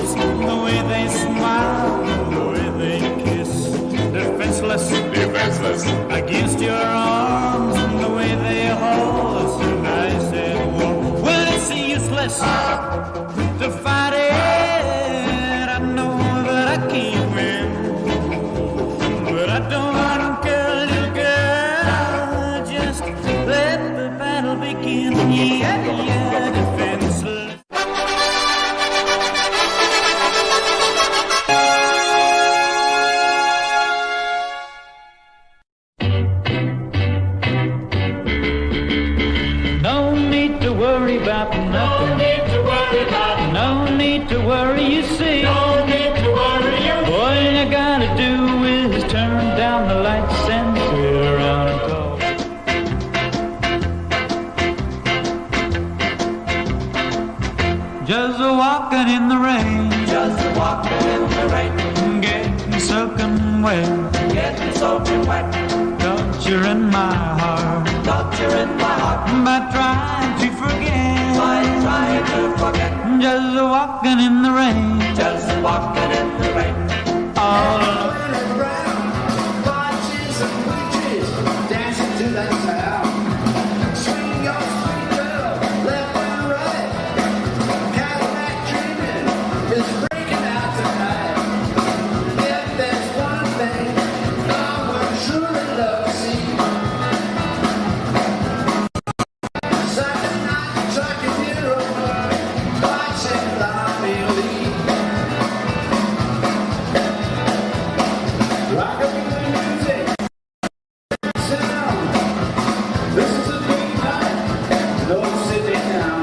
lips, the way they smile, the way they kiss. Defenseless, defenseless against your arms, and the way they hold us. And I said, well, it's useless to fight it. I know that I can't win, but I don't care, little girl. Just let the battle begin. Yeah, yeah, defenseless. No need to worry about nothing. No need to worry about. No need to worry, you see. No need to worry, you see. All you gotta do is turn down the lights and sit around and talk. Just walking in the rain. Just walking in the rain. Getting soaking wet. Getting soaking wet. Torture in my heart. Torture in my heart. By trying to forget. By trying to forget. Just walking in the rain. Just walking in the rain. All alone. Around, watches and witches dancing to that sound. Swing your sweet girl left and right. Cadillac dreaming is breaking out tonight. If there's one thing I would truly love to see. Saturday night, trucking hero, watching Lonnie Lee. Rockabilly music, sound. This is a big night, no sitting down.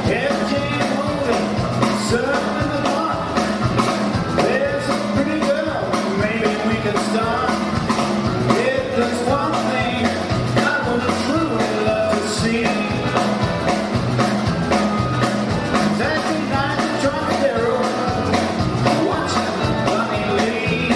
Everything moving, surfing the park. There's a pretty girl, maybe we can start. If there's one thing I would truly love to see. Saturday night, Trocadero, watching Lonnie Lee.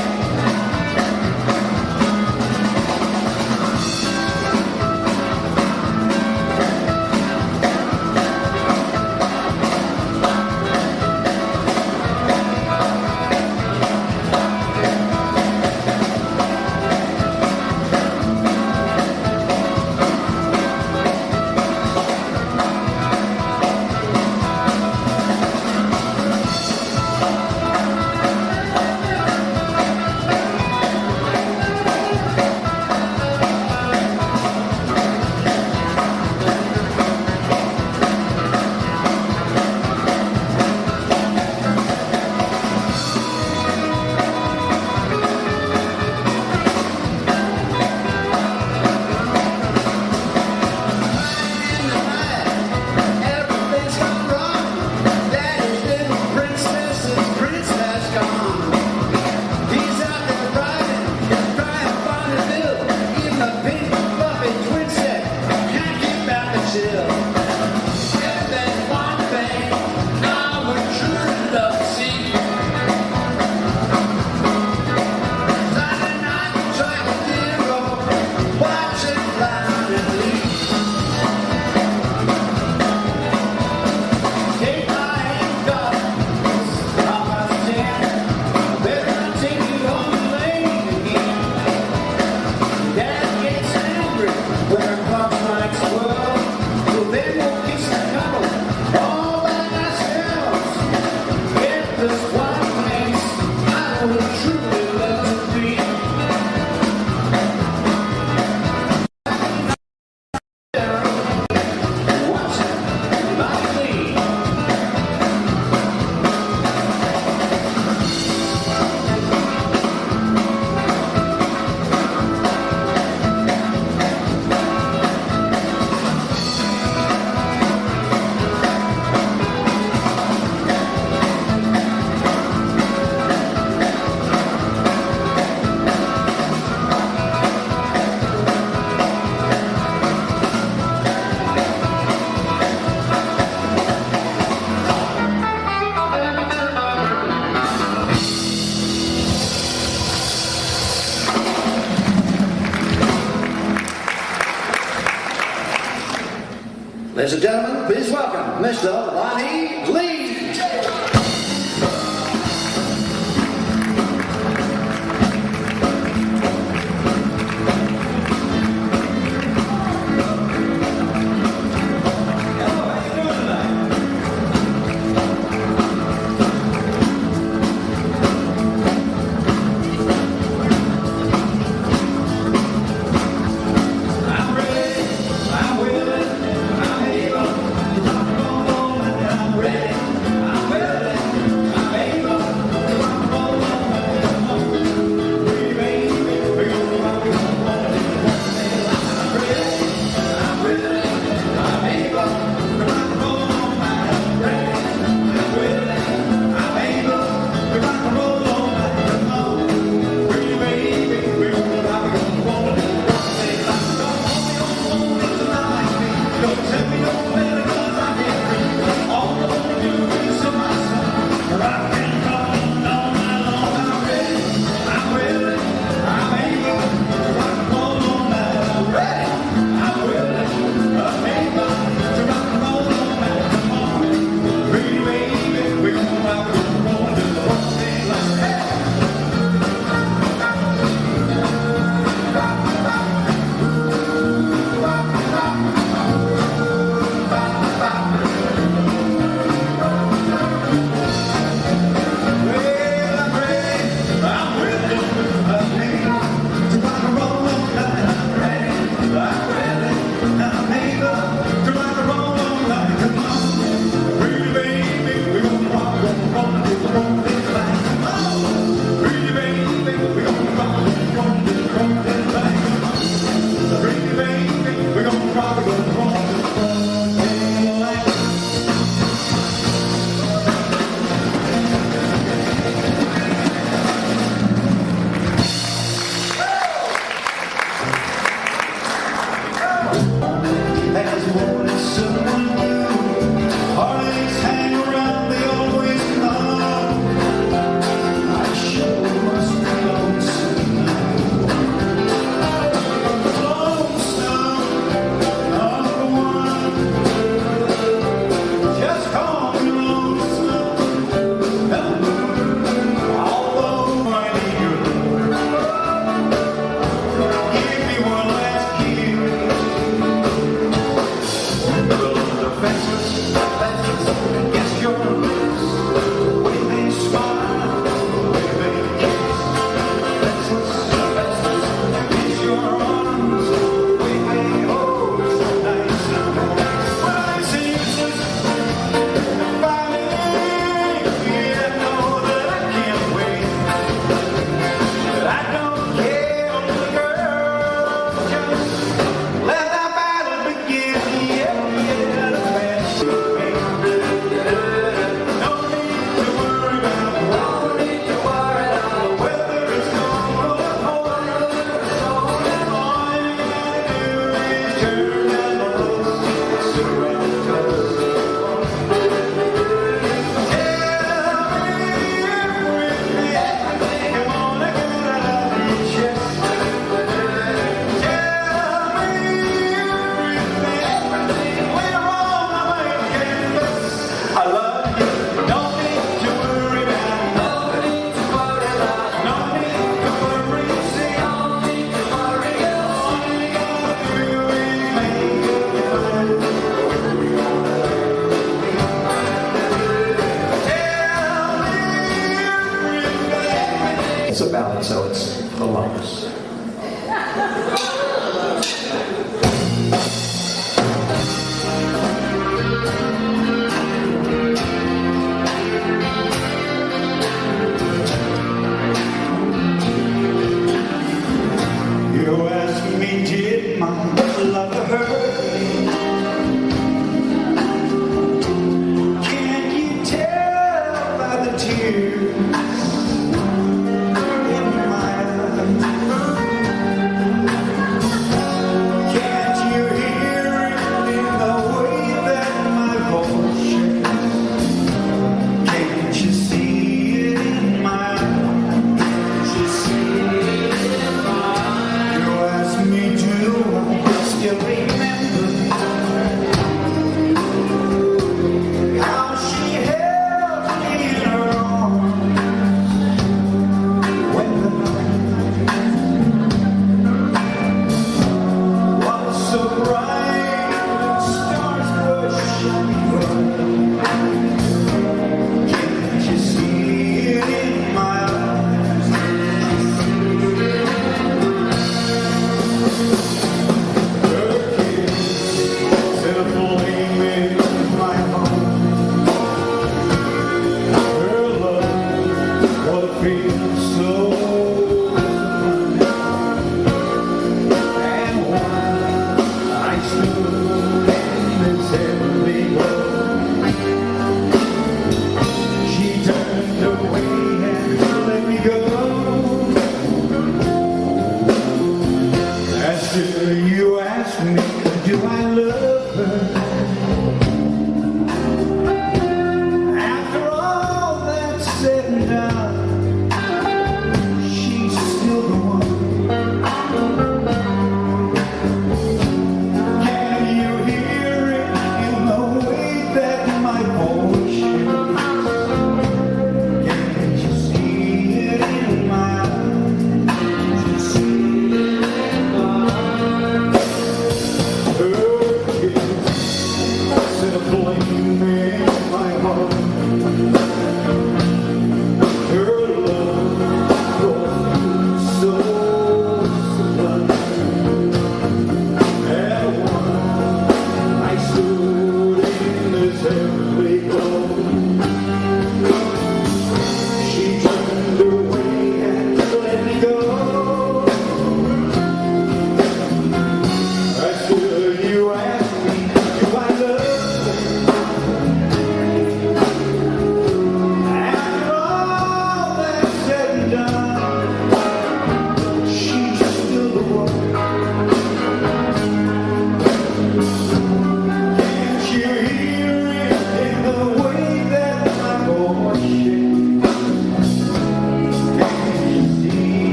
Everything's gone wrong. Daddy's little princess's princess gone. He's out there riding, he's trying to find a bill. Even the pink fluffy twin set can't keep out the chill. If there's one thing I would truly love to see. Saturday night, Trocadero, watching Lonnie Lee. Take my hand, darling, half past 10. Better not take you home late again. Dad gets angry when her clock strikes 12. So then we'll kiss and cuddle all by ourselves. If there's one place I would truly love to be. Watching Lonnie Lee. Ladies and gentlemen, please welcome Mr. Lonnie Lee. It's a ballad, so it's a love. You ask me, did my love hurt? Can you tell by the tears in my eyes? Can't you hear it in the way that my voice shakes? Can't you see it in my eyes? Can't you see it in my eyes? You ask me, do I still remember how she held me in her arms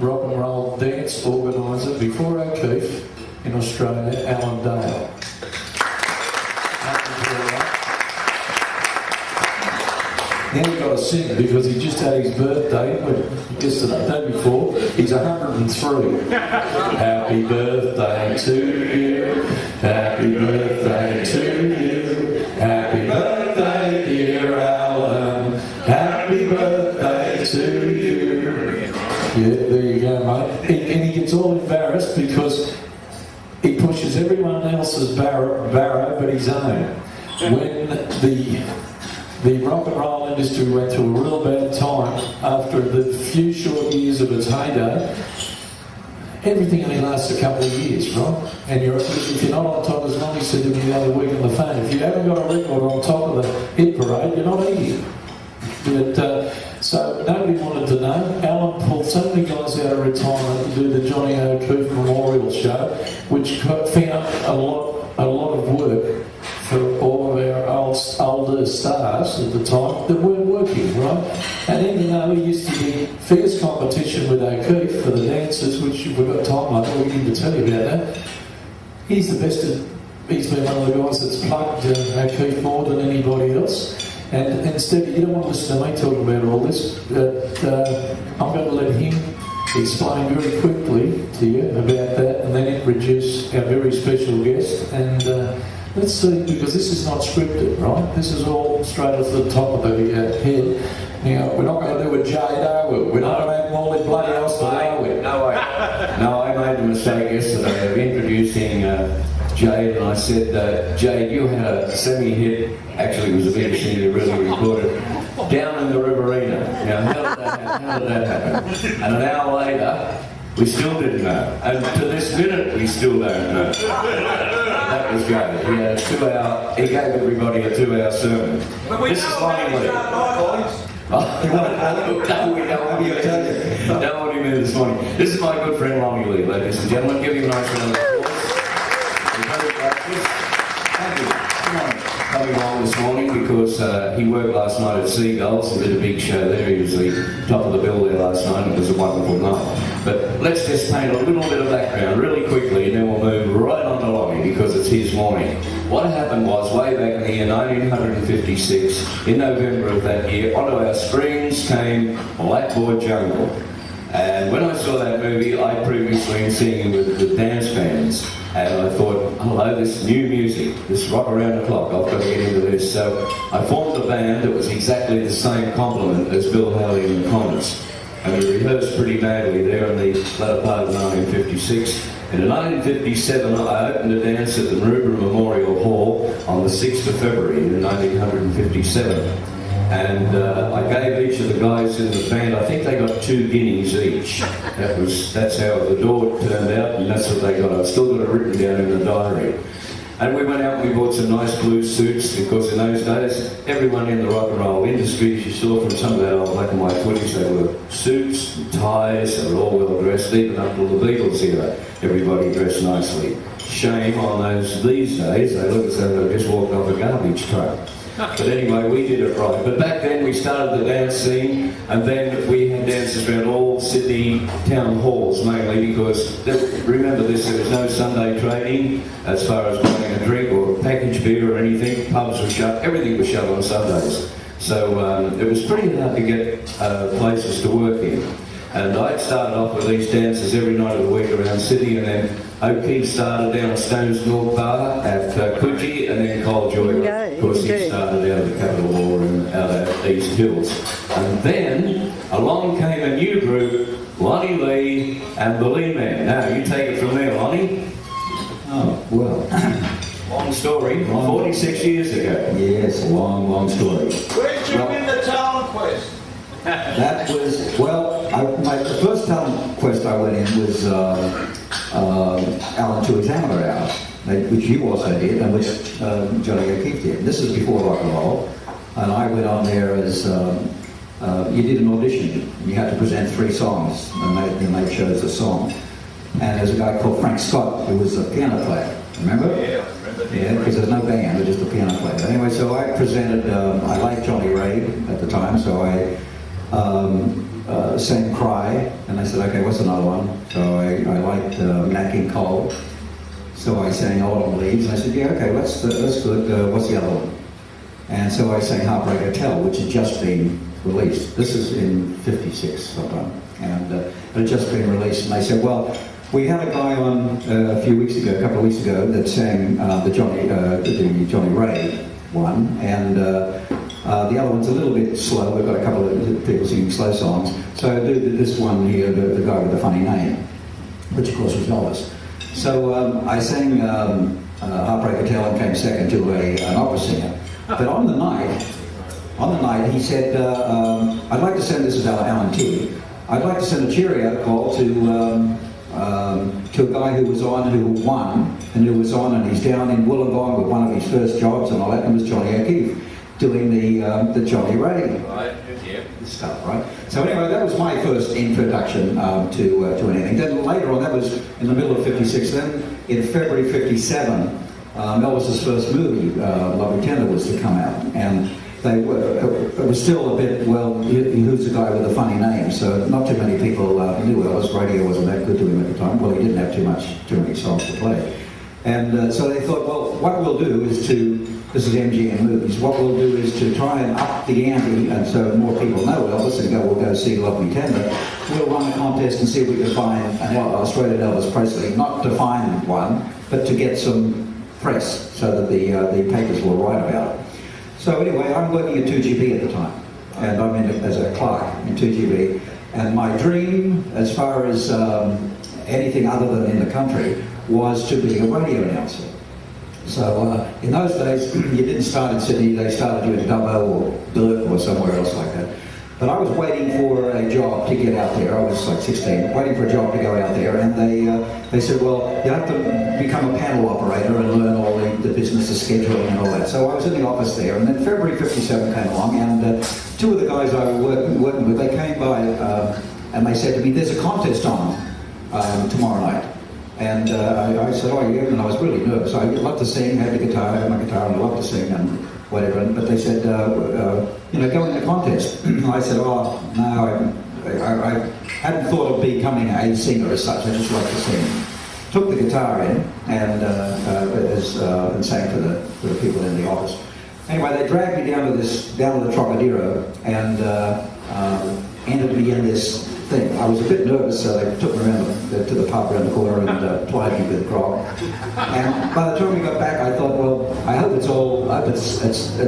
rock and roll dance organiser before O'Keefe in Australia, Alan Dale. Now we've got to sing because he just had his birthday yesterday, day before. He's 103. Happy birthday to you. Happy birthday to you. Happy birthday, dear Alan. Happy birthday to you. Yeah, there you go, mate. And he gets all embarrassed because he pushes everyone else's barrow but his own. When the rock and roll industry went through a real bad time after the few short years of its heyday. Everything only lasts a couple of years, right? And if you're not on top, as Lonnie said to me the other week on the phone, if you haven't got a record on top of the hit parade, you're not eating. But, so nobody wanted to know. Alan pulled so many guys out of retirement to do the Johnny O'Keefe Memorial Show, which found a lot of work for all of our older stars at the time that weren't working, right? And even though he used to be fierce competition with O'Keefe for the dancers, which if we've got time later, we need to tell you about that, he's the best. He's been one of the guys that's plugged O'Keefe more than anybody else. And instead, you don't want to listen to me talking about all this, I'm going to let him explain very quickly to you about that and then introduce our very special guest. And let's see, because this is not scripted, right? This is all straight off the top of the head. Now, we're not going to do a Jade, are we? We're not going to have all the bloody else to are we? No, I made the mistake yesterday of introducing Jade, and I said, Jade, you had a semi-hit, actually it was a big machine that really recorded, Down in the Riverina. Now, how did that happen? And an hour later, we still didn't know. And to this minute, we still don't know. That was Jade. He had a 2-hour, he gave everybody a 2-hour sermon. This is Lonnie Lee. No, we don't want you to tell you. Don't want him in this morning. This is my good friend Lonnie Lee, ladies and gentlemen. Give him a nice round of applause. Thank you. Coming along this morning because he worked last night at Seagulls and did a big show there. He was the top of the bill there last night and it was a wonderful night. But let's just paint a little bit of background really quickly and then we'll move right on to Lonnie because it's his morning. What happened was way back in the year 1956, in November of that year, onto our screens came Blackboard Jungle. And when I saw that movie, I'd previously been singing with the dance bands. And I thought, hello, this new music, this rock around the clock, I've got to get into this. So I formed a band that was exactly the same complement as Bill Haley and the Comets. And we rehearsed pretty badly there in the latter part of 1956. And in 1957, I opened a dance at the Maroubra Memorial Hall on the 6th of February in 1957. And I gave each of the guys in the band, I think they got 2 guineas each. That's how the door turned out, and that's what they got. I've still got it written down in the diary. And we went out and we bought some nice blue suits, because in those days, everyone in the rock and roll industry, as you saw from some of that old black and white footage, they were suits and ties, they were all well dressed, even up to the Beatles era. Everybody dressed nicely. Shame on those these days, they look as though they just walked off a garbage truck. But anyway, we did it right. But back then we started the dance scene, and then we had dances around all Sydney town halls mainly because, remember this, there was no Sunday trading as far as buying a drink or a packaged beer or anything. Pubs were shut, everything was shut on Sundays. So it was pretty hard to get places to work in. And I'd started off with these dances every night of the week around Sydney, and then O'Keefe started down at Stones Milk Bar at Coogee, and then Cole Joy, of course, he started out of the Capital Law and out at East Hills. And then along came a new group, Lonnie Lee and the Lee Men. Now, you take it from there, Lonnie. Oh, well. Long story, 46 years ago. Yes, long story. Where'd you win the Talent Quest? That was, well, the first Talent Quest I went in was Alan Tui's Amateur Hour, which you also did, and which Johnny O'Keefe did. This is before rock and roll, and I went on there as, you did an audition. You had to present 3 songs, and they chose a song. And there's a guy called Frank Scott, who was a piano player, remember? Yeah. Yeah, because there's no band, there's just a piano player. Anyway, so I presented, I liked Johnny Ray at the time, so I sang Cry, and I said, okay, what's another one? So I liked Nat King Cole, so I sang Autumn Leaves, and I said, yeah, okay, that's good, what's the other one? And so I sang Heartbreak Hotel, which had just been released. This is in '56 sometime, and it had just been released, and they said, well, we had a guy on a couple of weeks ago, that sang the Johnny Ray one, and the other one's a little bit slow. We've got a couple of people singing slow songs. So I do this one here, the guy with the funny name, which of course was Elvis. So I sang Heartbreak Hotel and came second to an opera singer. But on the night, he said, I'd like to send, this is Alan T. I'd like to send a cheerio call to a guy who was on, who won, and who was on, and he's down in Wollongong with one of his first jobs, and all that, and it was Johnny O'Keefe doing the Johnny Ray stuff, right? So anyway, that was my first introduction to anything. Then later on, that was in the middle of '56. Then in February '57, Elvis's first movie, Lovely Tender, was to come out, and it was still a bit, well, who's the guy with the funny name? So not too many people knew Elvis. Radio wasn't that good to him at the time. Well, he didn't have too many songs to play. And so they thought, well, what we'll do is this is MGM Movies, what we'll do is to try and up the ante, and so more people know Elvis, and we'll go see Lovely Tender. We'll run a contest and see if we can find an Australian Elvis Presley, not to find one, but to get some press so that the papers will write about it. So anyway, I'm working at 2GB at the time, and I'm in as a clerk in 2GB, and my dream, as far as anything other than in the country, was to be a radio announcer. So in those days, you didn't start in Sydney, they started you in Dubbo or Billett or somewhere else like that. But I was waiting for a job to get out there. I was like 16, waiting for a job to go out there, and they said, well, you have to become a panel operator and learn all the business, the scheduling and all that. So I was in the office there, and then February '57 came along, and two of the guys I was working with, they came by and they said to me, there's a contest on tomorrow night. And I said, oh yeah, and I was really nervous. I love to sing, I had the guitar, I had my guitar, and I love to sing and whatever. But they said, go in the contest. I said, oh, no, I hadn't thought of becoming a singer as such. I just like to sing. Took the guitar in and sang for the people in the office. Anyway, they dragged me down to the Trocadero and ended me in this thing. I was a bit nervous, so they took me around to the pub around the corner and plied me with a grog. And by the time we got back, I thought, well, I hope it's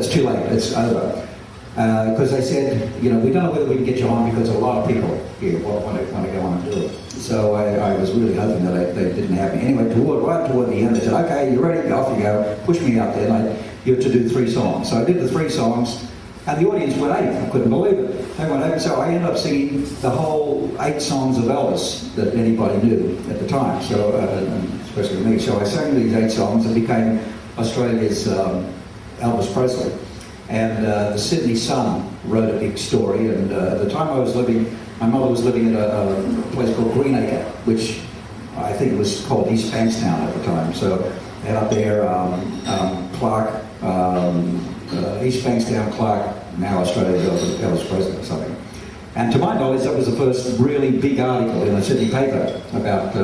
too late, it's over. Because they said, we don't know whether we can get you on because a lot of people here want to go on and do it. So I was really hoping that they didn't have me. Anyway, right toward the end, they said, okay, you ready? Off you go. Pushed me out there, and you had to do 3 songs. So I did the 3 songs, and the audience went 8. I couldn't believe it. They went 8. So I ended up singing the whole 8 songs of Elvis that anybody knew at the time, so especially me. So I sang these 8 songs and became Australia's Elvis Presley. And the Sydney Sun wrote a big story, and at the time my mother was living at a place called Greenacre, which I think it was called East Bankstown at the time. So they had up there Clark, East Bankstown, Clark, now Australia's Elvis Presley or something. And to my knowledge, that was the first really big article in a Sydney paper about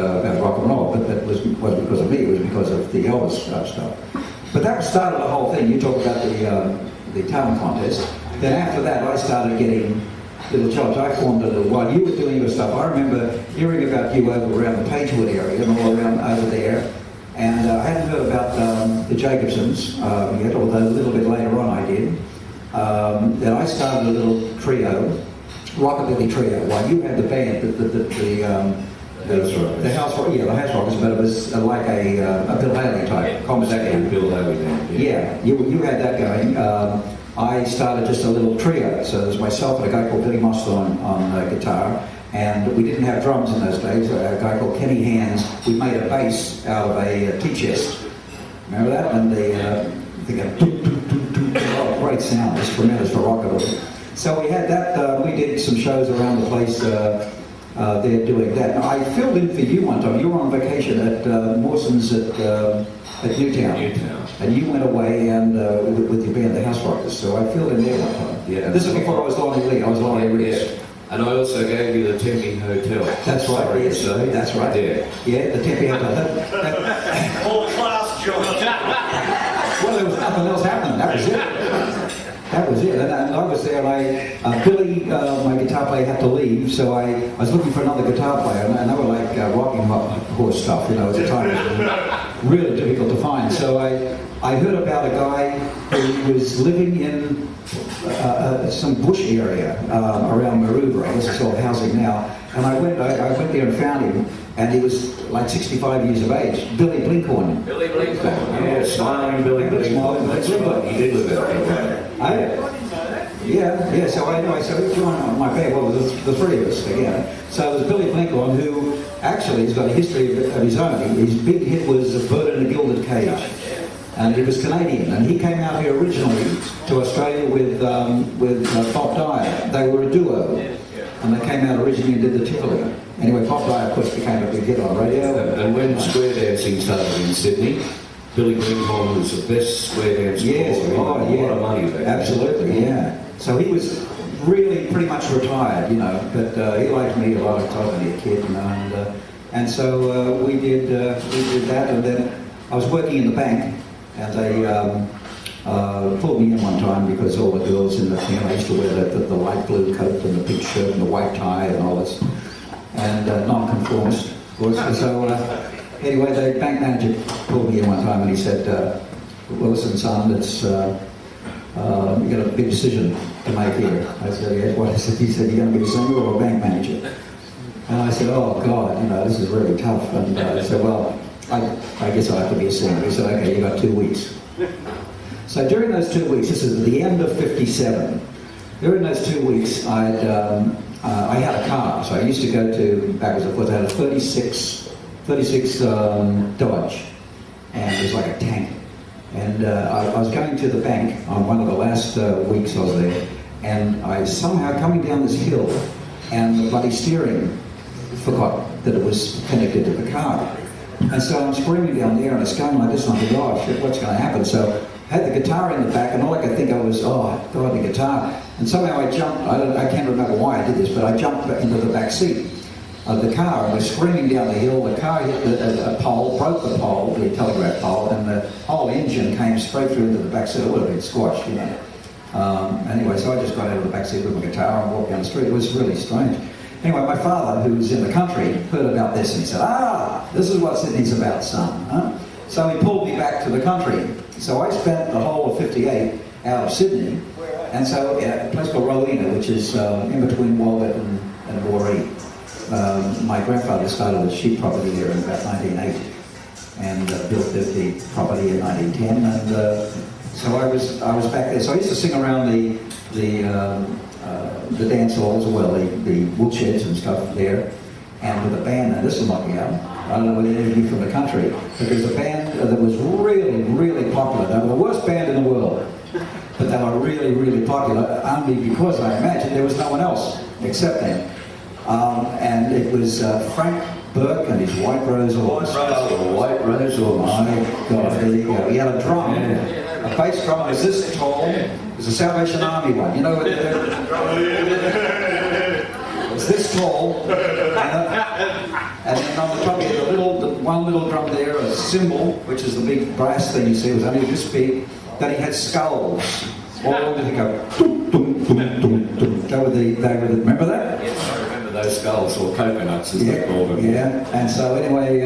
rock and roll, but that wasn't because of me, it was because of the Elvis stuff. But that started the whole thing. You talk about the talent contest. Then after that, I started getting little jobs. I formed a little, while you were doing your stuff, I remember hearing about you over around the Pagewood area and all around over there. And I hadn't heard about the Jacobsons yet, although a little bit later on I did. Then I started a little trio, rockabilly trio, while you had the band, the House Rockers, but it was like a Bill Haley type combination. Bill Haley band. Yeah, you had that going. I started just a little trio, so there's myself and a guy called Billy Moster on guitar, and we didn't have drums in those days. A guy called Kenny Hands. We made a bass out of a tea chest. Remember that? And oh, great sound. It's tremendous for rockabilly. So we had that. We did some shows around the place. They're doing that. Now, I filled in for you one time. You were on vacation at Mawson's at Newtown. And you went away and with your band, the House Rockers. So I filled in there one time. Yeah. This is before I was Lonnie Lee. I was Lonnie Lee. And I also gave you the Tempe Hotel. That's right. Sorry to Yes. say. That's right. Yeah. The Tempe Hotel. All class, John. Well, there was nothing else happening. That was it. That was it. And I was there. Billy, my guitar player, had to leave, so I was looking for another guitar player, and they were like rocking horse stuff. You know, at the time, it was really difficult to find. So I heard about a guy who was living in some bush area around Maroubra. This is all housing now. And I went there and found him, and he was like 65 years of age. Billy Blinkhorn. Billy Blinkhorn. Yeah, smiling Billy Blinkhorn. That's right. He did live out there. Yeah. So we joined my band. Well, the three of us again. So it was Billy Blinkhorn, who actually has got a history of his own. His big hit was "A Bird in a Gilded Cage." And he was Canadian, and he came out here originally to Australia with Bob Dyer. They were a duo, and they came out originally and did the Tivoli. Anyway, Bob Dyer, of course, became a big hit on radio. And when square dancing started in Sydney, Billy Blinkhorn was the best square dancer. Yes, a lot of money there. Absolutely, yeah. So he was really pretty much retired, you know, but he liked me a lot. I was only a kid, you know, and so we did that, and then I was working in the bank. And they pulled me in one time because all the girls in the town, I used to wear the light blue coat and the pink shirt and the white tie and all this, and non-conformist, of course. So anyway, the bank manager pulled me in one time and he said, well, listen, son, it's you got a big decision to make here. I said, yes, what is it? He said, you're going to be a singer or a bank manager? And I said, oh, God, you know, this is really tough. And I said, well, I guess I'll have to be a singer. He said, okay, you got 2 weeks. So during those 2 weeks, this is at the end of '57, during those 2 weeks, I had a car. So I used to go to, backwards and forwards, I had a 36 Dodge, and it was like a tank. And I was going to the bank on one of the last weeks I was there, and I was somehow coming down this hill, and the bloody steering forgot that it was connected to the car. And so I'm screaming down there, and it's going like this, and I thought, oh shit, what's going to happen? So I had the guitar in the back, and all I could think of was, oh God, the guitar. And somehow I jumped, I can't remember why I did this, but I jumped into the back seat of the car, and was screaming down the hill. The car hit a pole, broke the pole, the telegraph pole, and the whole engine came straight through into the back seat. It would have been squashed, you know. Anyway, so I just got out of the back seat with my guitar and walked down the street. It was really strange. Anyway, my father, who was in the country, heard about this and he said, this is what Sydney's about, son. Huh? So he pulled me back to the country. So I spent the whole of '58 out of Sydney, and so a place called Rowena, which is in between Walgett and Moree. My grandfather started a sheep property there in about 1980 and built the property in 1910, and so I was back there. So I used to sing around the dance halls as well, the woolsheds and stuff there, and with a band. And this is lucky out. I don't know whether any of you from the country, but there's a band that was really, really popular. They were the worst band in the world, but they were really, really popular, only because I imagine there was no one else except them. And it was Frank Burke and his White Rose Horse. White Rose Horse. My God, there you go. He had a drum, a bass drum was this tall. It was a Salvation Army one. You know, it was this tall. And then on the top, you had one little drum there, a cymbal, which is the big brass thing you see, was only this big. Then he had skulls. All over the go. Remember that? Yes, I remember those skulls, or coconuts as they called them. Yeah, and so anyway,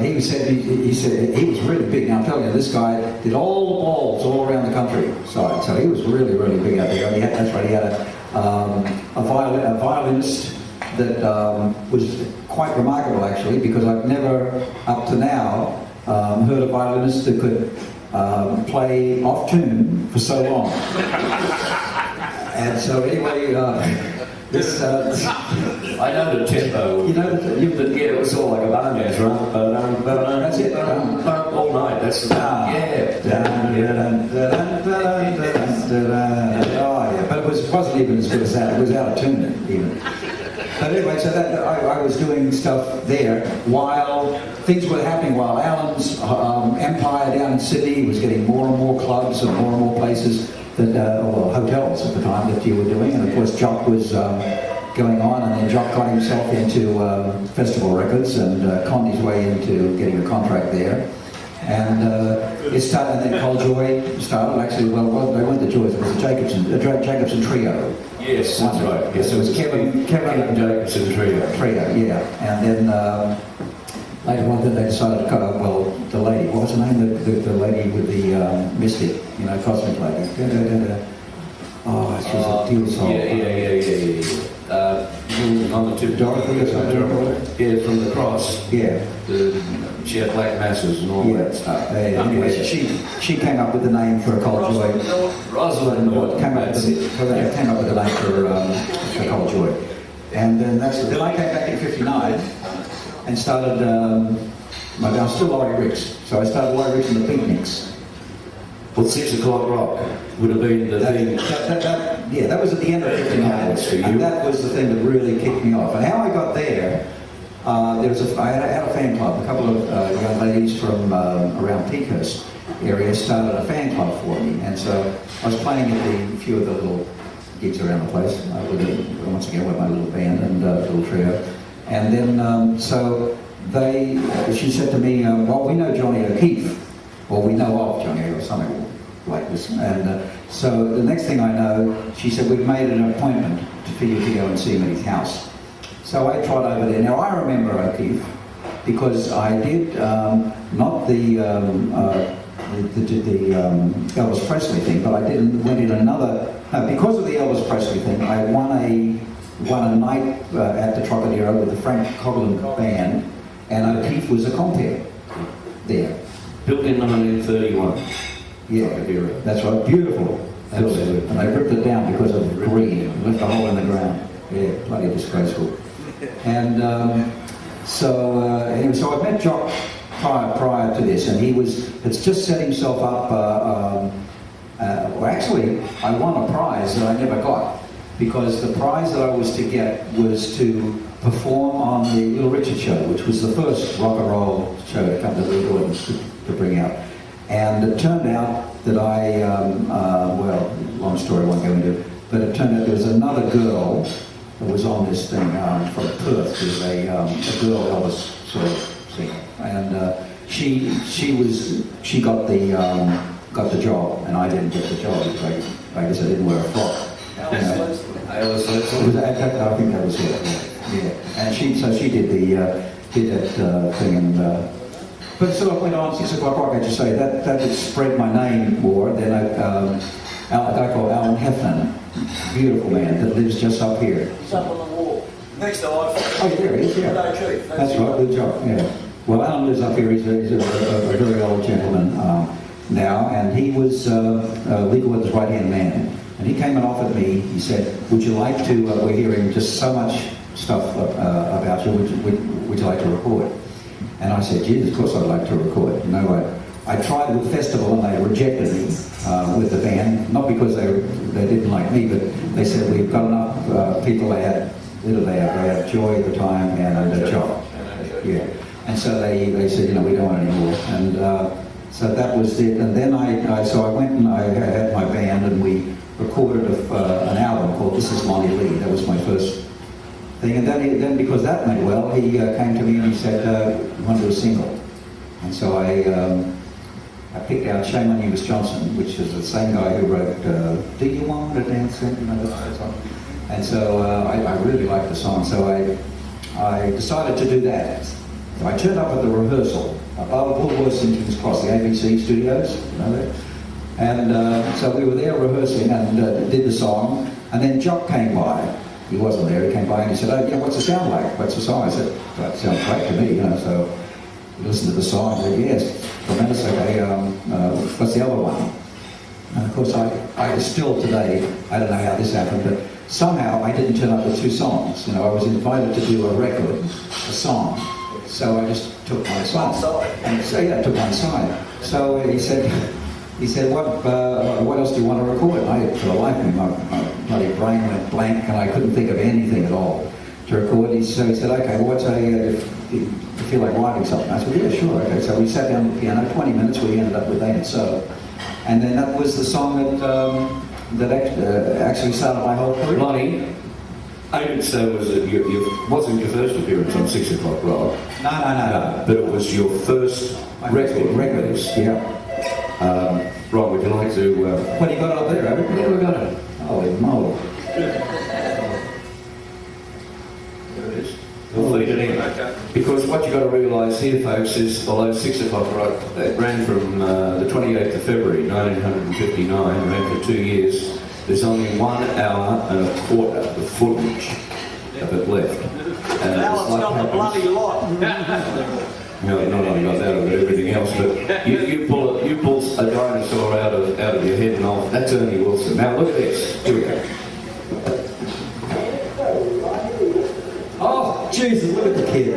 he said he was really big. Now I'm telling you, this guy did all the balls all around the countryside, so he was really, really big out there. That's right, he had a violinist that was quite remarkable actually, because I've never, up to now, heard a violinist that could play off tune for so long. And so anyway, this I know the tempo. you know It was all like a barnyard run. That's it. All night. That's the Oh yeah, but it wasn't even as good as that. It was out of tune even. But anyway, so that I was doing stuff there while things were happening, while Alan's empire down in Sydney was getting more and more clubs and more places. hotels at the time that you were doing, and of course Jock was going on, and then Jock got himself into Festival Records and conned his way into getting a contract there. And it started, and then Col Joy started. Actually, well, they weren't the Joys. It was the Jacobson Trio. Yes, that's right. Yes, it was Kevin Jacobson Trio. Yeah. And then later on, then they decided to the lady. What was her name? The lady with the mystic, cosmic lady. Oh, she was a deal song. On the tip, Dorothy or something? Yeah, from the cross. Yeah. She had black masses and all that stuff. Anyway, she came up with the name for Col Joy. Rosalind came up with the name for Col Joy. And then then I came back in '59 and started. I was still Laurie Ricks, so I started Laurie Ricks and the Beatniks. Well, 6 o'clock rock would have been the thing. That was at the end of '59, and that was the thing that really kicked me off. And how I got there, I had a fan club. A couple of young ladies from around Peakhurst area started a fan club for me, and so I was playing at a few of the little gigs around the place once again with my little band and little trio. And then she said to me, "Well, we know Johnny O'Keefe, or we know of Johnny or something like this." And so the next thing I know, she said, "We've made an appointment for you to go and see him at his house." So I trot over there. Now I remember O'Keefe because I did not the Elvis Presley thing, but I went in another. No, because of the Elvis Presley thing, I won a night at the Trocadero with the Frank Coughlin band, and O'Keefe was a compere there. Built in 1931. Yeah, that's right. Beautiful. Absolutely. And they ripped it down because of greed and left a hole in the ground. Yeah, bloody disgraceful. And so I met Jock prior to this, and had just set himself up. Actually, I won a prize that I never got, because the prize that I was to get was to perform on the Little Richard show, which was the first rock and roll show to come to the Gordons to bring out. And it turned out that long story I won't go into, but it turned out there was another girl that was on this thing from Perth, who was a girl Elvis sort of singer, and she got the job, and I didn't get the job because I guess I didn't wear a frock. I think that was it. Yeah, and she did that thing, and but sort of went on. 6 o'clock rock, I just say that had spread my name more. Then a guy called Alan Heffernan, beautiful man that lives just up here. He's up on the wall next to iPhone. Oh, there he is. Yeah, that's right. Good job. Yeah. Well, Alan lives up here. He's a very old gentleman now, and he was Legal with his right-hand man. And he came and offered me. He said, "Would you like to? We're hearing just so much stuff about you. Would you like to record?" And I said, "Jesus, of course I'd like to record." I tried with Festival, and they rejected me with the band, not because they didn't like me, but they said we've got enough people. They had Joy at the time and Jock. Yeah. And so they said, we don't want any more. And so that was it. And then I went and I had my band, and we recorded an album called This Is Lonnie Lee. That was my first thing. And then because that went well, he came to me and he said, "You want to do a single?" And so I picked out Shame on You, Miss Johnson, which is the same guy who wrote Do You Want to Dance? That song. And so I really liked the song. So I decided to do that. So I turned up at the rehearsal above Woolworths in King's Cross, the ABC studios, that. And so we were there rehearsing and did the song, and then Jock came by. He wasn't there, he came by and he said, "Oh yeah, what's it sound like? What's the song?" I said, "That sounds great to me," so we listened to the song and said, "Yes, tremendous, okay, what's the other one?" And of course I still today, I don't know how this happened, but somehow I didn't turn up with 2 songs. I was invited to do a record, a song, so I just took my song. And so I took one side. So he said, what else do you want to record? And for the life of me, my bloody brain went blank and I couldn't think of anything at all to record. So he said, "Okay, well, if you feel like writing something?" I said, "Yeah, sure, okay." So we sat down at the piano, 20 minutes, we ended up with Ain't It So. And then that was the song that that actually started my whole career. Lonnie, I didn't say was it wasn't your first appearance on 6 o'clock, right? No. But it was your first records. Yeah. Right, would you like to... What do you got up there, Robert? Yeah, we got it. Holy moly. There it is. We'll feed it in. Because what you've got to realise here, folks, is although 6 o'clock, right, it ran from the 28th of February 1959, ran for 2 years. There's only 1 hour and a quarter of footage of it left. And Now it's got the bloody lot. No, not only got that, I've got everything else, but you pull a dinosaur out of your head and off. That's Ernie Wilson. Now look at this. Here we go. Oh, Jesus, look at the kid.